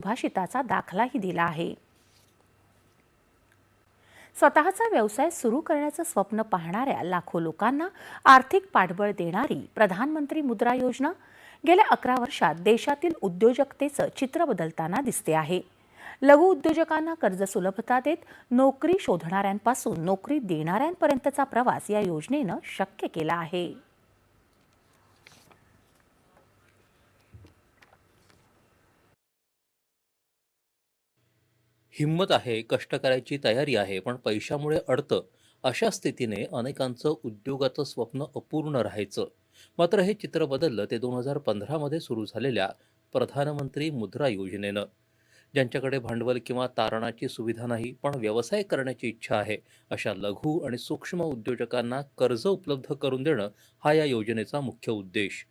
सुभाषिताचा दाखलाही दिला आहे। स्वतःचा व्यवसाय सुरू करण्याचं स्वप्न पाहणाऱ्या लाखो लोकांना आर्थिक पाठबळ देणारी प्रधानमंत्री मुद्रा योजना गेल्या 11 वर्षात देशातील उद्योजकतेचं चित्र बदलताना दिसते आहे। लघु उद्योजकांना कर्ज सुलभता देत नोकरी शोधणाऱ्यांपासून नोकरी देणाऱ्यांपर्यंतचा प्रवास या योजनेनं शक्य केला आहे। हिंमत आहे, कष्ट करायची तयारी आहे, पण पैशामुळे अडतं. अशा स्थितीने अनेकांचं उद्योगाचं स्वप्न अपूर्ण राहायचं. मात्र हे चित्र बदललं ते 2015 मध्ये सुरू झालेल्या प्रधानमंत्री मुद्रा योजनेनं. ज्यांच्याकडे भांडवल किंवा तारणाची सुविधा नाही, पण व्यवसाय करण्याची इच्छा आहे, अशा लघु आणि सूक्ष्म उद्योजकांना कर्ज उपलब्ध करून देणं हा या योजनेचा मुख्य उद्देश.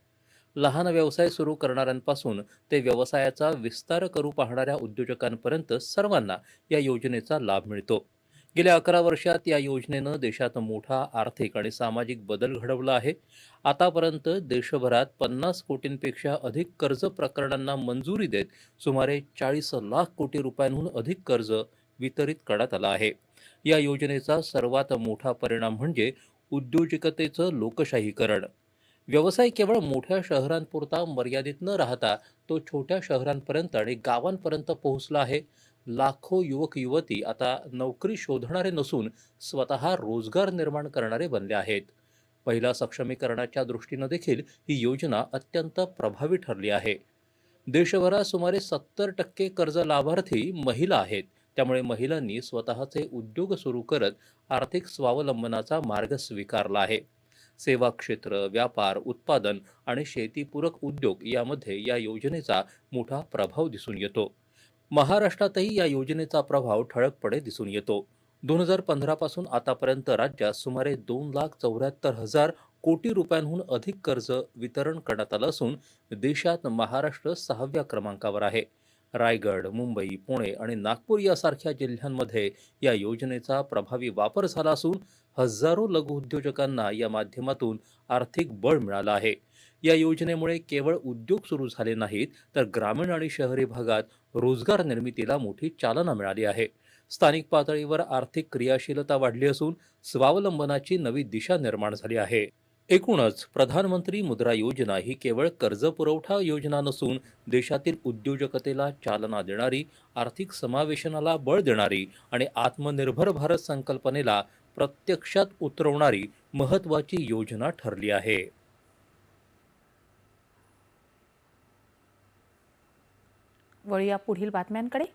लहान व्यवसाय सुरू करणाऱ्यांपासून ते व्यवसायाचा विस्तार करू पाहणाऱ्या उद्योजकांपर्यंत सर्वांना या योजनेचा लाभ मिळतो. गेल्या 11 वर्षात या योजनेनं देशात मोठा आर्थिक आणि सामाजिक बदल घडवला आहे. आतापर्यंत देशभरात 50 कोटींपेक्षा अधिक कर्ज प्रकरणांना मंजुरी देत सुमारे 40 लाख कोटी रुपयांहून अधिक कर्ज वितरित करण्यात आलं आहे. या योजनेचा सर्वात मोठा परिणाम म्हणजे उद्योजकतेचं लोकशाहीकरण. व्यवसाय केवळ मोठ्या शहरांपुरता मर्यादित न राहता तो छोट्या शहरांपर्यंत आणि गावांपर्यंत पोहोचला आहे. लाखो युवक युवती आता नोकरी शोधणारे नसून स्वतः रोजगार निर्माण करणारे बनले आहेत. महिला सक्षमीकरणाच्या दृष्टीनं देखील ही योजना अत्यंत प्रभावी ठरली आहे. देशभरात सुमारे 70% कर्ज लाभार्थी महिला आहेत. त्यामुळे महिलांनी स्वतःचे उद्योग सुरू करत आर्थिक स्वावलंबनाचा मार्ग स्वीकारला आहे. सेवा क्षेत्र, व्यापार, उत्पादन आणि शेतीपूरक उद्योग यामध्ये या योजनेचा मोठा प्रभाव दिसून येतो. महाराष्ट्रातही या योजनेचा प्रभाव ठळकपणे दिसून येतो. 2015 पासून आतापर्यंत राज्यात सुमारे 2,74,000 कोटी रुपयांहून अधिक कर्ज वितरण करण्यात आलं असून देशात महाराष्ट्र 6व्या क्रमांकावर आहे. रायगड, मुंबई, पुणे आणि नागपूर यासारख्या जिल्ह्यांमध्ये या योजनेचा प्रभावी वापर झाला असून हजारो लघुउद्योजकांना या माध्यमातून आर्थिक बळ मिळालं आहे. या योजनेमुळे केवळ उद्योग सुरू झाले नाहीत, तर ग्रामीण आणि शहरी भागात रोजगार निर्मितीला मोठी चालना मिळाली आहे. स्थानिक पातळीवर आर्थिक क्रियाशीलता वाढली असून स्वावलंबनाची नवी दिशा निर्माण झाली आहे. एकूणच प्रधानमंत्री मुद्रा योजना ही केवळ कर्ज पुरवठा योजना नसून देशातील उद्योजकतेला चालना देणारी, आर्थिक समावेशनाला बळ देणारी आणि आत्मनिर्भर भारत संकल्पनेला प्रत्यक्षात उतरवणारी महत्त्वाची योजना ठरली आहे. वळूया पुढील बातम्यांकडे।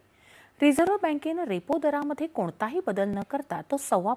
रिझर्व्ह बँकेनं रेपो दरामध्ये कोणताही बदल न करता तो 5.25%